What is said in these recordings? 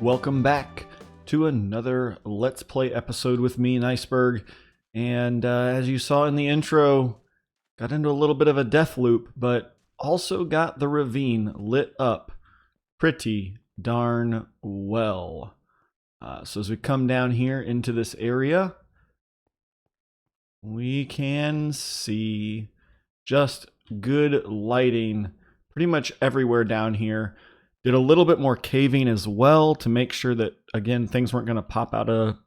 Welcome back to another Let's Play episode with me, Niceberg. And as you saw in the intro, got into a little bit of a death loop, but also got the ravine lit up pretty darn well. So as we come down here into this area, we can see just good lighting pretty much everywhere down here. Did a little bit more caving as well to make sure that, again, things weren't going to pop out of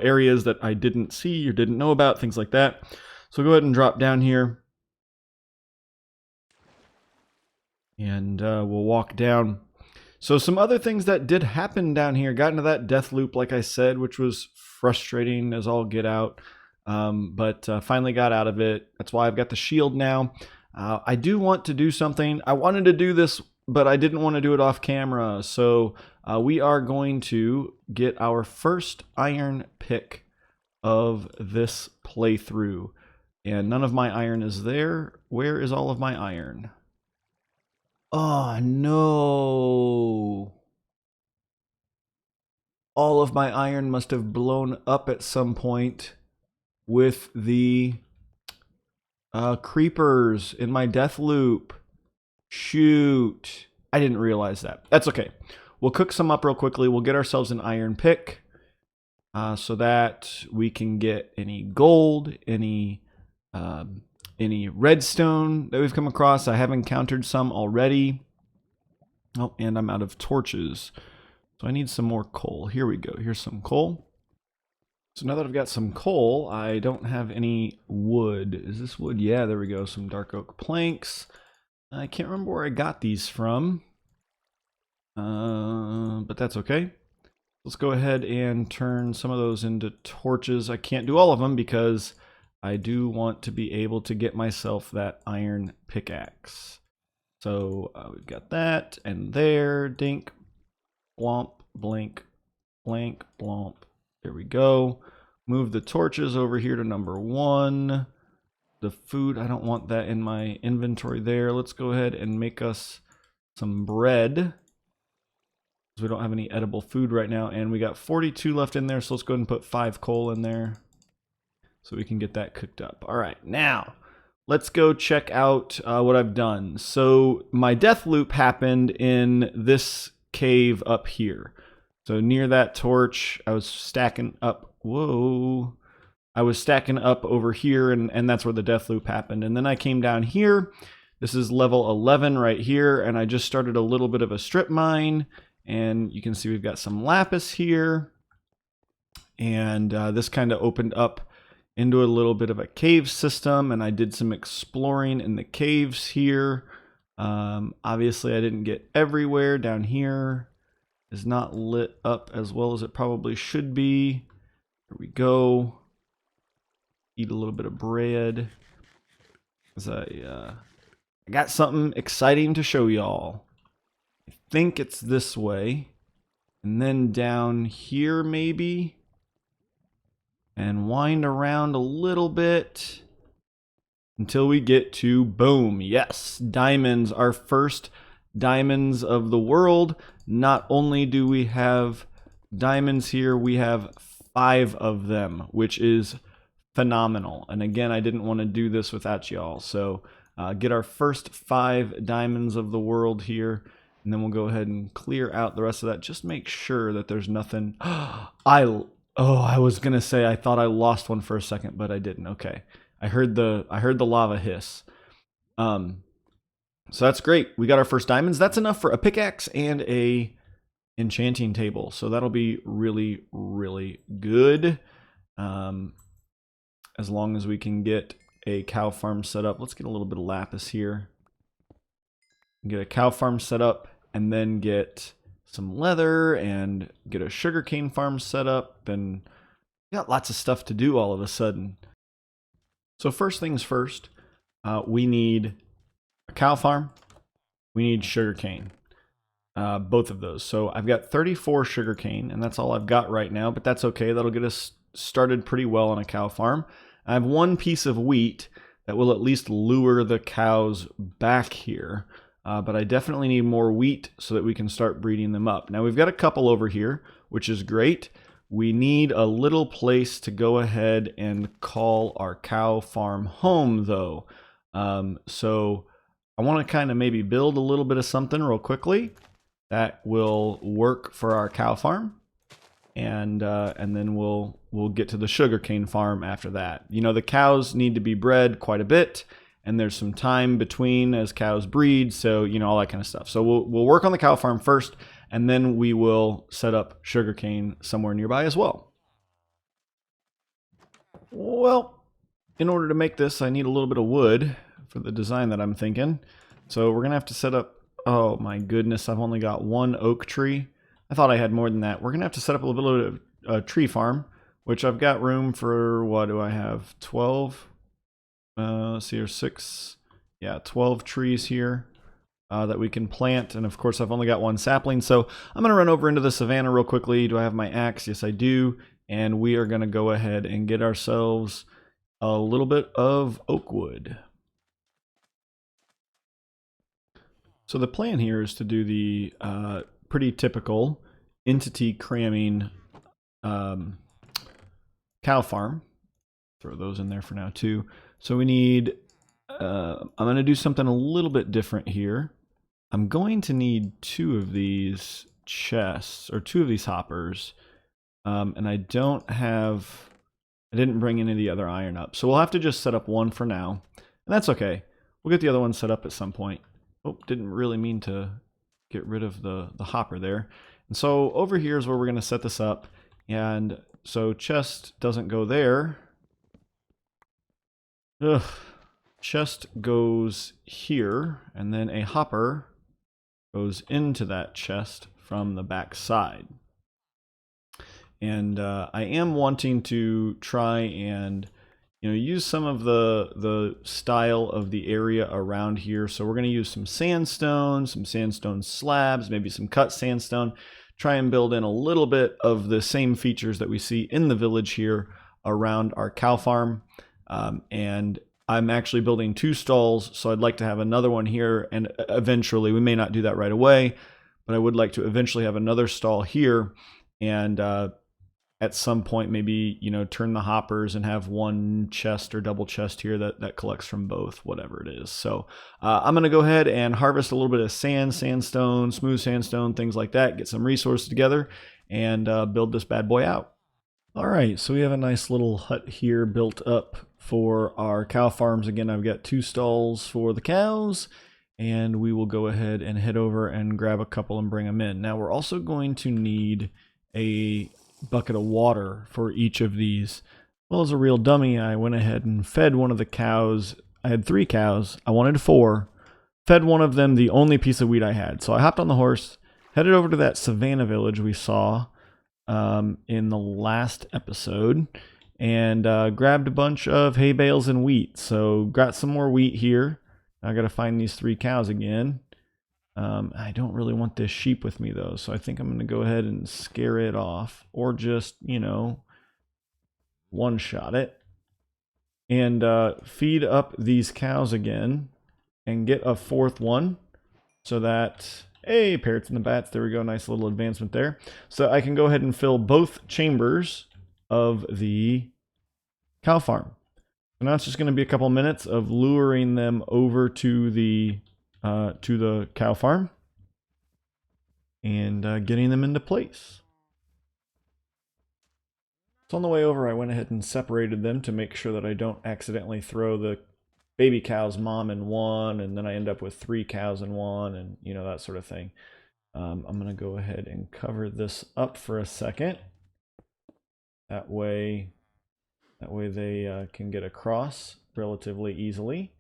areas that I didn't see or didn't know about, things like that. So go ahead and drop down here, and we'll walk down. So some other things that did happen down here. Got into that death loop, like I said, which was frustrating as all get out, but finally got out of it. That's why I've got the shield now. I do want to do something. I wanted to do this, but I didn't want to do it off camera. So we are going to get our first iron pick of this playthrough. And none of my iron is there. Where is all of my iron? Oh, no. All of my iron must have blown up at some point with the creepers in my death loop. Shoot. I didn't realize that. That's okay. We'll cook some up real quickly. We'll get ourselves an iron pick so that we can get any gold, any redstone that we've come across. I have encountered some already. Oh, and I'm out of torches. So I need some more coal. Here we go. Here's some coal. So now that I've got some coal, I don't have any wood. Is this wood? Yeah, there we go. Some dark oak planks. I can't remember where I got these from, but that's okay. Let's go ahead and turn some of those into torches. I can't do all of them because I do want to be able to get myself that iron pickaxe. So we've got that, and there, dink, blomp, blink, blank, blomp. There we go. Move the torches over here to number 1. The food, I don't want that in my inventory there. Let's go ahead and make us some bread, because we don't have any edible food right now. And we got 42 left in there, so let's go ahead and put 5 coal in there so we can get that cooked up. All right, now let's go check out what I've done. So my death loop happened in this cave up here. So near that torch, I was stacking up. Whoa. I was stacking up over here, and that's where the death loop happened. And then I came down here. This is level 11 right here, and I just started a little bit of a strip mine. And you can see we've got some lapis here. And this kind of opened up into a little bit of a cave system, and I did some exploring in the caves here. Obviously, I didn't get everywhere. Down here is not lit up as well as it probably should be. Here we go. Eat a little bit of bread. As I got something exciting to show y'all. I think it's this way. And then down here maybe. And wind around a little bit until we get to boom. Yes, diamonds, our first diamonds of the world. Not only do we have diamonds here, we have 5 of them, which is phenomenal. And again, I didn't want to do this without y'all. So get our first 5 diamonds of the world here, and then we'll go ahead and clear out the rest of that. Just make sure that there's nothing. I was gonna say I thought I lost one for a second, but I didn't. Okay, I heard the lava hiss. So that's great. We got our first diamonds. That's enough for a pickaxe and a enchanting table. So that'll be really, really good. As long as we can get a cow farm set up. Let's get a little bit of lapis here. Get a cow farm set up, and then get some leather and get a sugarcane farm set up. And we got lots of stuff to do all of a sudden. So first things first, we need a cow farm. We need sugarcane. Both of those. So I've got 34 sugarcane, and that's all I've got right now, but that's okay. That'll get us started pretty well on a cow farm. I have 1 piece of wheat that will at least lure the cows back here. but I definitely need more wheat so that we can start breeding them up. Now we've got a couple over here, which is great. We need a little place to go ahead and call our cow farm home though. So I want to kind of maybe build a little bit of something real quickly that will work for our cow farm. And then we'll get to the sugarcane farm after that. You know, the cows need to be bred quite a bit, and there's some time between as cows breed, so you know, all that kind of stuff. So we'll work on the cow farm first, and then we will set up sugarcane somewhere nearby as well. Well, in order to make this, I need a little bit of wood for the design that I'm thinking. So we're gonna have to set up, oh my goodness, I've only got one oak tree. I thought I had more than that. We're gonna have to set up a little bit of a tree farm, which I've got room for, what do I have, 12? Let's see here, 6, yeah, 12 trees here that we can plant. And of course, I've only got one sapling. So I'm gonna run over into the savannah real quickly. Do I have my axe? Yes, I do. And we are gonna go ahead and get ourselves a little bit of oak wood. So the plan here is to do the pretty typical entity cramming cow farm. Throw those in there for now too. So we need, I'm going to do something a little bit different here. I'm going to need 2 of these chests, or 2 of these hoppers. And I didn't bring any of the other iron up. So we'll have to just set up one for now. And that's okay. We'll get the other one set up at some point. Oh, didn't really mean to get rid of the hopper there. And so over here is where we're going to set this up. And so chest doesn't go there. Ugh. Chest goes here, and then a hopper goes into that chest from the back side. And I am wanting to try and use some of the style of the area around here. So we're going to use some sandstone slabs, maybe some cut sandstone, try and build in a little bit of the same features that we see in the village here around our cow farm. And I'm actually building 2 stalls, so I'd like to have another one here, and eventually, we may not do that right away, but I would like to eventually have another stall here, and at some point maybe turn the hoppers and have one chest or double chest here that collects from both, whatever it is. So I'm going to go ahead and harvest a little bit of sandstone, smooth sandstone, things like that, get some resources together, and build this bad boy out. All right, so we have a nice little hut here built up for our cow farms. Again, I've got 2 stalls for the cows, and we will go ahead and head over and grab a couple and bring them in. Now we're also going to need a bucket of water for each of these. Well, as a real dummy, I went ahead and fed one of the cows. I had 3 cows. I wanted 4. Fed one of them the only piece of wheat I had. So I hopped on the horse, headed over to that savannah village we saw in the last episode, and grabbed a bunch of hay bales and wheat. So got some more wheat here. I got to find these 3 cows again. I don't really want this sheep with me though, so I think I'm going to go ahead and scare it off, or just, one-shot it, and feed up these cows again, and get a 4th one, so that, hey, parrots and the bats, there we go, nice little advancement there. So I can go ahead and fill both chambers of the cow farm. So now it's just going to be a couple minutes of luring them over to the cow farm and getting them into place. So on the way over, I went ahead and separated them to make sure that I don't accidentally throw the baby cow's mom in one, and then I end up with 3 cows in one, and that sort of thing. I'm going to go ahead and cover this up for a second. That way they can get across relatively easily.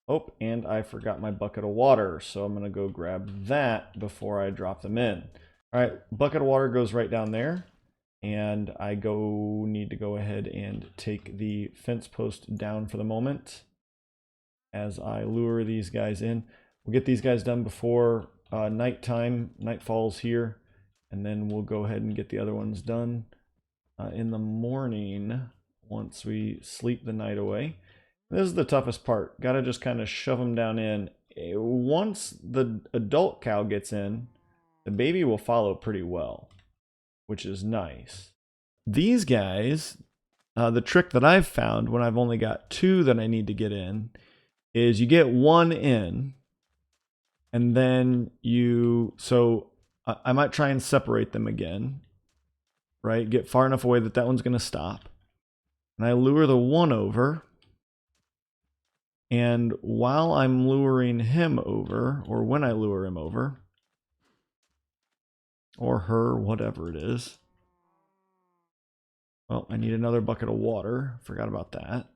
Oh, and I forgot my bucket of water, so I'm going to go grab that before I drop them in. All right, bucket of water goes right down there, and I need to go ahead and take the fence post down for the moment as I lure these guys in. We'll get these guys done before night falls here, and then we'll go ahead and get the other ones done in the morning once we sleep the night away. This is the toughest part. Got to just kind of shove them down in. once the adult cow gets in, the baby will follow pretty well, which is nice. These guys, the trick that I've found when I've only got 2 that I need to get in is you get 1 in, and then I might try and separate them again, right? Get far enough away that one's going to stop. And I lure the 1 over. And while I'm luring him over, or when I lure him over, or her, whatever it is. Well, I need another bucket of water. Forgot about that.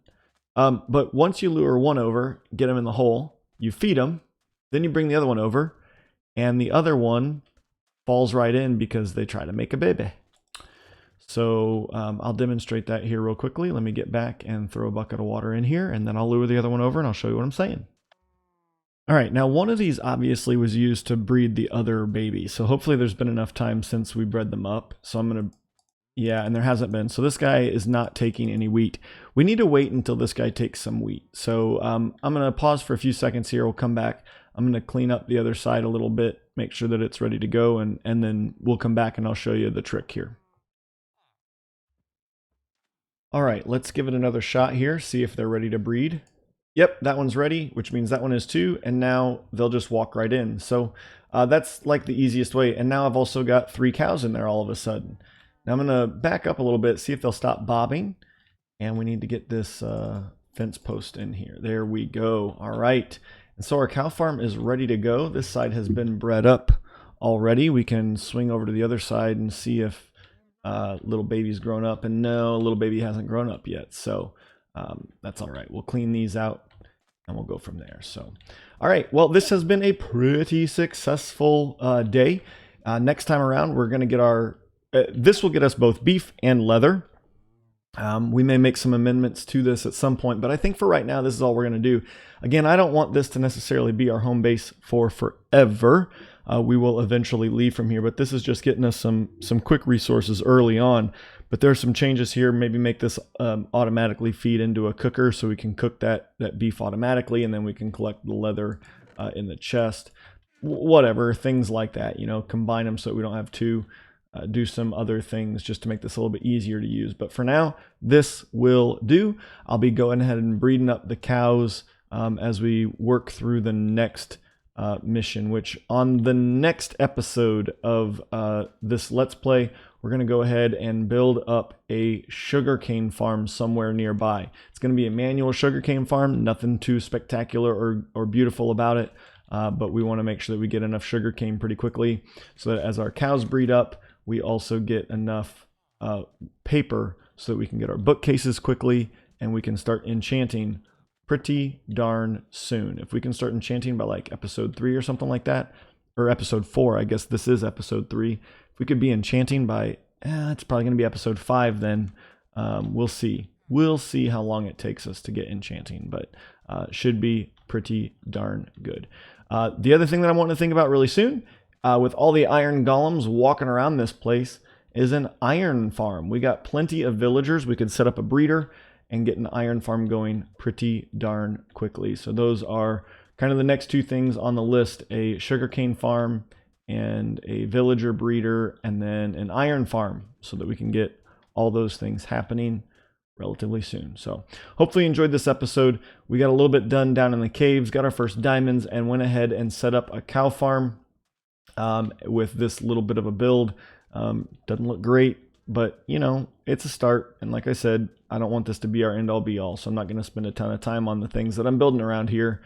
But once you lure 1 over, get him in the hole, you feed him, then you bring the other one over, and the other one falls right in because they try to make a baby. So I'll demonstrate that here real quickly. Let me get back and throw a bucket of water in here, and then I'll lure the other one over and I'll show you what I'm saying. All right, now one of these obviously was used to breed the other baby. So hopefully there's been enough time since we bred them up. So I'm going to, yeah, and there hasn't been. So this guy is not taking any wheat. We need to wait until this guy takes some wheat. So I'm going to pause for a few seconds here. We'll come back. I'm going to clean up the other side a little bit, make sure that it's ready to go, and then we'll come back and I'll show you the trick here. All right, let's give it another shot here, see if they're ready to breed. Yep, that one's ready, which means that one is too, and now they'll just walk right in. So that's like the easiest way. And now I've also got 3 cows in there all of a sudden. Now I'm gonna back up a little bit, see if they'll stop bobbing. And we need to get this fence post in here. There we go, all right. And so our cow farm is ready to go. This side has been bred up already. We can swing over to the other side and see if little baby's grown up, and no, little baby hasn't grown up yet. So that's all right. We'll clean these out and we'll go from there. So, all right. Well, this has been a pretty successful day. Next time around, we're going to get this will get us both beef and leather. We may make some amendments to this at some point, but I think for right now, this is all we're going to do. Again, I don't want this to necessarily be our home base for forever. We will eventually leave from here, but this is just getting us some quick resources early on. But there's some changes here. Maybe make this automatically feed into a cooker so we can cook that beef automatically, and then we can collect the leather in the chest. Whatever, things like that, you know, combine them so we don't have to do some other things just to make this a little bit easier to use. But for now, this will do. I'll be going ahead and breeding up the cows as we work through the next mission, which on the next episode of this Let's Play, we're going to go ahead and build up a sugarcane farm somewhere nearby. It's going to be a manual sugarcane farm, nothing too spectacular or beautiful about it, but we want to make sure that we get enough sugarcane pretty quickly so that as our cows breed up, we also get enough paper so that we can get our bookcases quickly and we can start enchanting pretty darn soon. If we can start enchanting by like episode 3 or something like that, or episode 4, I guess this is episode 3. If we could be enchanting by, it's probably going to be episode 5 then. We'll see. We'll see how long it takes us to get enchanting, but should be pretty darn good. The other thing that I want to think about really soon, with all the iron golems walking around this place, is an iron farm. We got plenty of villagers. We could set up a breeder and get an iron farm going pretty darn quickly. So those are kind of the next 2 things on the list: a sugarcane farm and a villager breeder, and then an iron farm, so that we can get all those things happening relatively soon. So hopefully you enjoyed this episode. We got a little bit done down in the caves, got our first diamonds, and went ahead and set up a cow farm with this little bit of a build. Doesn't look great, but you know, it's a start. And like I said, I don't want this to be our end all be all. So I'm not going to spend a ton of time on the things that I'm building around here,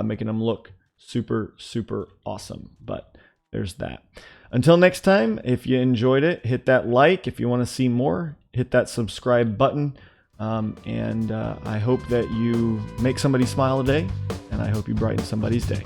making them look super, super awesome. But there's that. Until next time, if you enjoyed it, hit that like. If you want to see more, hit that subscribe button. And I hope that you make somebody smile today, and I hope you brighten somebody's day.